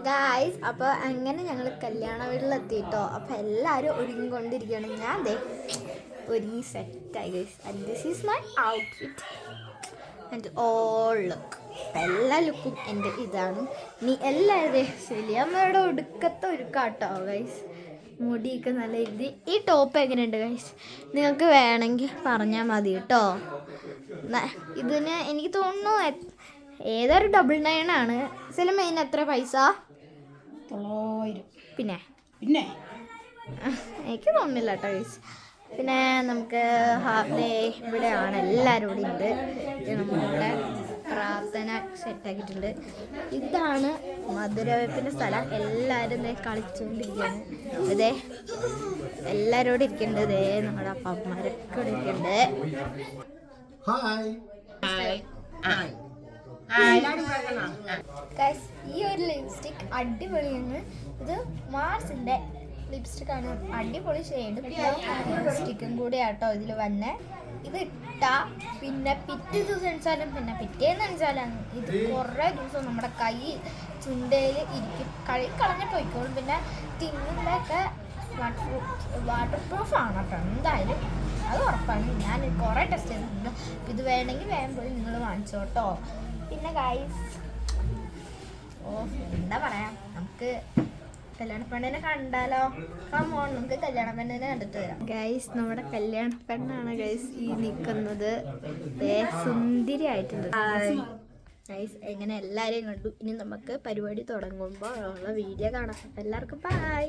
Guys, അപ്പോൾ അങ്ങനെ ഞങ്ങൾ കല്യാണ വീട്ടിലെത്തിയിട്ടോ. അപ്പോൾ എല്ലാവരും ഒരുങ്ങിക്കൊണ്ടിരിക്കുകയാണ്. ഞാൻ ദേ ഒരുങ്ങി സെറ്റായി guys. And this is my outfit and all look. എല്ലാ ലുക്കും എൻ്റെ ഇതാണ്. നീ എല്ലാവരും ശരിയമ്മയുടെ ഒടുക്കത്തെ ഒരുക്കാട്ടോ ഗൈസ്. മുടിയൊക്കെ നല്ല രീതി. ഈ ടോപ്പ് എങ്ങനെയുണ്ട് ഗൈസ്? നിങ്ങൾക്ക് വേണമെങ്കിൽ പറഞ്ഞാൽ മതി കേട്ടോ. ഇതിന് എനിക്ക് തോന്നുന്നു ഏതൊരു 99 ആണ്. സിനിമയിന് എത്ര പൈസ? 900. പിന്നെ എനിക്ക് തോന്നുന്നില്ല കേട്ടോ ഗൈസ്. പിന്നെ നമുക്ക് ഹാഫ് ഡേ ഇവിടെയാണ്. എല്ലാവരും ഇവിടെ ഉണ്ട്. നമ്മളുടെ പ്രാർത്ഥന സെറ്റാക്കിയിട്ടുണ്ട്. ഇതാണ് മധുരവെപ്പിൻ്റെ സ്ഥലം. എല്ലാവരും ഇതേ കളിച്ചുകൊണ്ടിരിക്കുകയാണ്. ഇതേ എല്ലാവരും ഇവിടെ ഇരിക്കുന്നുണ്ട്. ഇതേ നമ്മുടെ അപ്പന്മാരൊക്കെ ഇവിടെ ഇരിക്കുന്നുണ്ട്. ഈ ഒരു ലിപ്സ്റ്റിക് അടിപൊളിയാണ്. ഇത് മാർസിൻ്റെ ലിപ്സ്റ്റിക്കാണ്. അടിപൊളി ഷെയ്ഡ് ലിപ്സ്റ്റിക്കും കൂടെ ആട്ടോ ഇതിൽ വന്നെ. ഇത് ഇട്ടാ പിന്നെ പിറ്റേ ദിവസം അണിച്ചാലും പിന്നെ പിറ്റേന്ന് അണിച്ചാലാണ് ഇത് കുറേ ദിവസം നമ്മുടെ കൈ ചുണ്ടയിൽ ഇരിക്കും. കളഞ്ഞ് പോയിക്കോളും. പിന്നെ തിന്നുന്നതൊക്കെ വാട്ടർ പ്രൂഫ് ആണ് കേട്ടോ. എന്തായാലും അത് ഉറപ്പാണ്. ഞാൻ കുറേ ടെസ്റ്റ് ചെയ്തിട്ടുണ്ട്. ഇത് വേണമെങ്കിൽ വേഗം പോയി നിങ്ങൾ വാങ്ങിച്ചോട്ടോ. പിന്നെ ഗൈസ്, എന്താ പറയാ, നമുക്ക് കല്യാണ പെണ്ണിനെ കണ്ടാലോ? കമോൺ, നമുക്ക് കല്യാണ പെണ്ണിനെ കണ്ടിട്ട് വരാം. ഗൈസ്, നമ്മുടെ കല്യാണ പെണ്ണാണ് ഗൈസ് ഈ നിൽക്കുന്നത്. സുന്ദരി ആയിട്ടുണ്ട് ഗൈസ്. എങ്ങനെ എല്ലാവരെയും കണ്ടു. ഇനി നമുക്ക് പരിപാടി തുടങ്ങുമ്പോൾ ഉള്ള വീഡിയോ കാണാം. എല്ലാവർക്കും ബൈ.